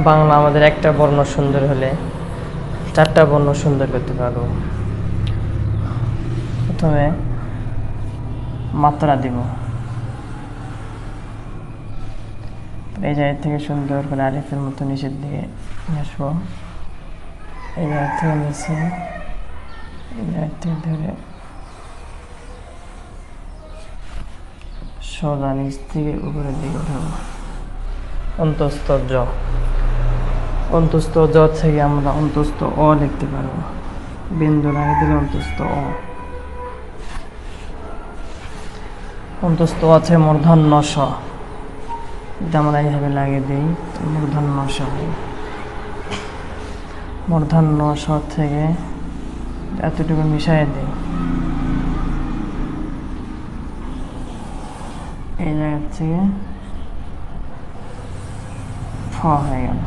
বাংলা আমাদের একটা বর্ণ সুন্দর হলে চারটা বর্ণ সুন্দর করতে পারবো। প্রথমে মাত্রা দিব, এই জায়গা থেকে সুন্দর করে আলিফের মতো নিচের দিকে নিয়ে আসবো। এই জায়গা থেকে নিচে, এই জায়গা থেকে ধরে সোজা নিচ থেকে উপরের দিকে উঠাবো। অন্তস্থ জ, অন্তস্থ জ থেকে আমরা অন্তস্থ অ লিখতে পারবো। বিন্দু লাগিয়ে দিলে অন্তস্থ অ। অন্তস্থ অ থেকে মূর্ধন্য স, এটা আমরা এইভাবে লাগিয়ে দিই, মূর্ধন্য স। মূর্ধন্য স থেকে এতটুকু মিশাই দিই, এই জায়গা থেকে ফ হয়ে গেল।